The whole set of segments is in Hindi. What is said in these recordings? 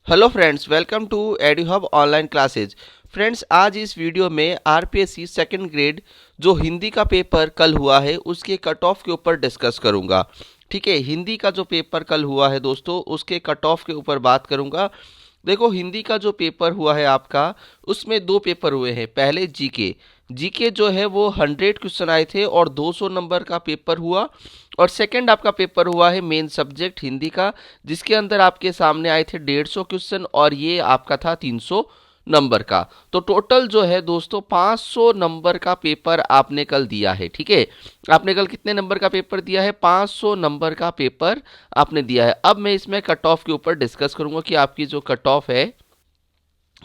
Hello friends, welcome to Eduhub online classes. Friends, आज इस वीडियो में आरपीएससी सेकंड ग्रेड जो हिंदी का पेपर कल हुआ है उसके कट ऑफ के ऊपर डिस्कस करूंगा। ठीक है, हिंदी का जो पेपर कल हुआ है दोस्तों उसके कट ऑफ के ऊपर बात करूंगा। देखो, हिंदी का जो पेपर हुआ है आपका, उसमें दो पेपर हुए हैं। पहले जीके जीके जो है वो 100 क्वेश्चन आए थे और 200 नंबर का पेपर हुआ। और सेकंड आपका पेपर हुआ है मेन सब्जेक्ट हिंदी का, जिसके अंदर आपके सामने आए थे 150 क्वेश्चन और ये आपका था 300 नंबर का। तो टोटल जो है दोस्तों 500 नंबर का पेपर आपने कल दिया है। ठीक है, आपने कल कितने नंबर का पेपर दिया है? 500 नंबर का पेपर आपने दिया है। अब मैं इसमें कट ऑफ के ऊपर डिस्कस करूंगा कि आपकी जो कट ऑफ है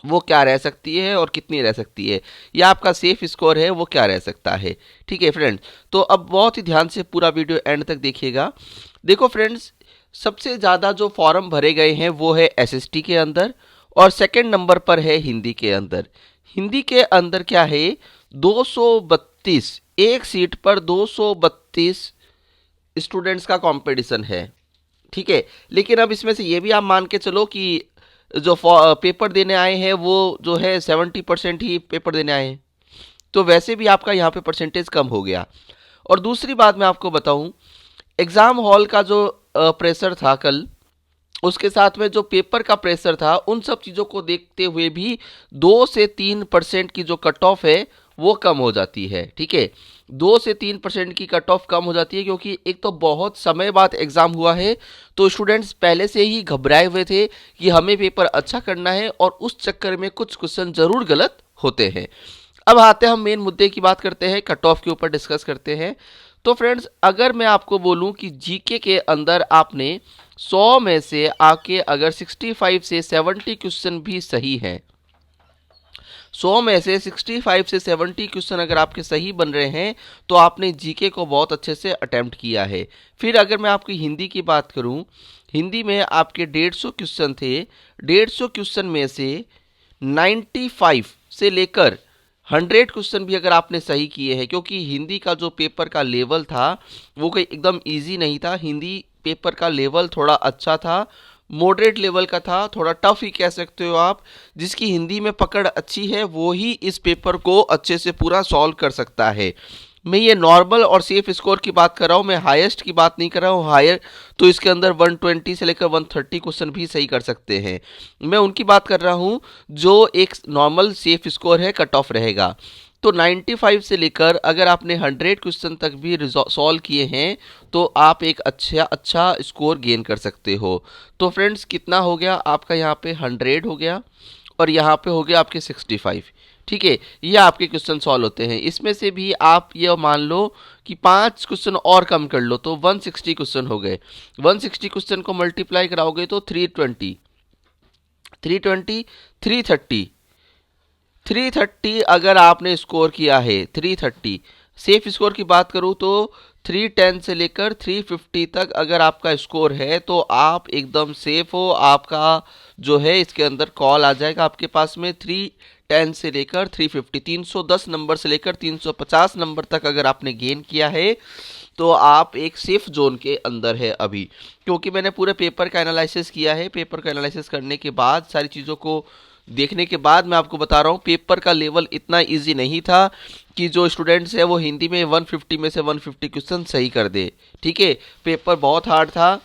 वो क्या रह सकती है और कितनी रह सकती है, या आपका सेफ स्कोर है वो क्या रह सकता है। ठीक है फ्रेंड्स, तो अब बहुत ही ध्यान से पूरा वीडियो एंड तक देखिएगा। देखो फ्रेंड्स, सबसे ज़्यादा जो फॉर्म भरे गए हैं वो है एसएसटी के अंदर और सेकंड नंबर पर है हिंदी के अंदर। हिंदी के अंदर क्या है? 232, एक सीट पर 232 स्टूडेंट्स का कंपटीशन है। ठीक है, लेकिन अब इसमें से ये भी आप मान के चलो कि जो पेपर देने आए हैं वो जो है 70% ही पेपर देने आए हैं, तो वैसे भी आपका यहाँ पे परसेंटेज कम हो गया। और दूसरी बात मैं आपको बताऊं, एग्ज़ाम हॉल का जो प्रेशर था कल, उसके साथ में जो पेपर का प्रेशर था, उन सब चीज़ों को देखते हुए भी 2 से 3% की जो कट ऑफ है वो कम हो जाती है। ठीक है, 2 से 3% की कट ऑफ कम हो जाती है, क्योंकि एक तो बहुत समय बाद एग्ज़ाम हुआ है, तो स्टूडेंट्स पहले से ही घबराए हुए थे कि हमें पेपर अच्छा करना है और उस चक्कर में कुछ क्वेश्चन ज़रूर गलत होते हैं। अब आते हैं हम मेन मुद्दे की बात करते हैं, कट ऑफ के ऊपर डिस्कस करते हैं। तो फ्रेंड्स, अगर मैं आपको बोलूं कि जीके के अंदर आपने 100 में से आके अगर 65 से 70 क्वेश्चन भी सही हैं, 100 में से 65 से 70 क्वेश्चन अगर आपके सही बन रहे हैं, तो आपने जीके को बहुत अच्छे से अटेम्प्ट किया है। फिर अगर मैं आपकी हिंदी की बात करूं, हिंदी में आपके 150 क्वेश्चन थे। 150 क्वेश्चन में से 95 से लेकर 100 क्वेश्चन भी अगर आपने सही किए हैं, क्योंकि हिंदी का जो पेपर का लेवल था वो कोई एकदम इजी नहीं था। हिंदी पेपर का लेवल थोड़ा अच्छा था, मॉडरेट लेवल का था, थोड़ा टफ ही कह सकते हो आप। जिसकी हिंदी में पकड़ अच्छी है वो ही इस पेपर को अच्छे से पूरा सॉल्व कर सकता है। मैं ये नॉर्मल और सेफ स्कोर की बात कर रहा हूँ, मैं हाईएस्ट की बात नहीं कर रहा हूँ। हायर तो इसके अंदर 120 से लेकर 130 क्वेश्चन भी सही कर सकते हैं। मैं उनकी बात कर रहा हूँ जो एक नॉर्मल सेफ स्कोर है, कट ऑफ रहेगा। तो 95 से लेकर अगर आपने 100 क्वेश्चन तक भी सॉल्व किए हैं, तो आप एक अच्छा अच्छा स्कोर गेन कर सकते हो। तो फ्रेंड्स, कितना हो गया आपका? यहाँ पे 100 हो गया और यहाँ पे हो गया आपके 65। ठीक है, ये आपके क्वेश्चन सॉल्व होते हैं। इसमें से भी आप ये मान लो कि 5 क्वेश्चन और कम कर लो तो 160 क्वेश्चन हो गए। 160 क्वेश्चन को मल्टीप्लाई कराओगे तो 320, 320, 330, 330 अगर आपने स्कोर किया है, 330। सेफ स्कोर की बात करूं तो 310 से लेकर 350 तक अगर आपका स्कोर है तो आप एकदम सेफ हो। आपका जो है इसके अंदर कॉल आ जाएगा आपके पास में। 310 से लेकर 350, 310 नंबर से लेकर 350 नंबर तक अगर आपने गेन किया है, तो आप एक सेफ जोन के अंदर है अभी। क्योंकि मैंने पूरे पेपर का एनालिसिस किया है। पेपर का एनालिसिस करने के बाद, सारी चीज़ों को देखने के बाद मैं आपको बता रहा हूँ, पेपर का लेवल इतना इजी नहीं था कि जो स्टूडेंट्स है वो हिंदी में 150 में से 150 क्वेश्चन सही कर दे। ठीक है, पेपर बहुत हार्ड था।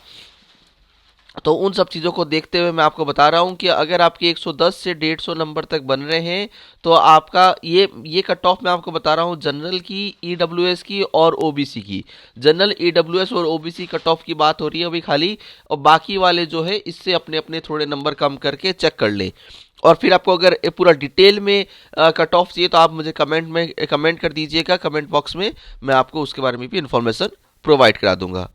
तो उन सब चीज़ों को देखते हुए मैं आपको बता रहा हूँ कि अगर आपके 110 से 150 नंबर तक बन रहे हैं, तो आपका ये कट ऑफ मैं आपको बता रहा हूँ जनरल की, ईडब्ल्यूएस की और ओबीसी की। जनरल, ईडब्ल्यूएस और ओबीसी कट ऑफ की बात हो रही है अभी खाली, और बाकी वाले जो है इससे अपने अपने थोड़े नंबर कम करके चेक कर ले। और फिर आपको अगर पूरा डिटेल में कट ऑफ चाहिए तो आप मुझे कमेंट कर दीजिएगा, कमेंट बॉक्स में मैं आपको उसके बारे में भी इन्फॉर्मेशन प्रोवाइड करा दूंगा।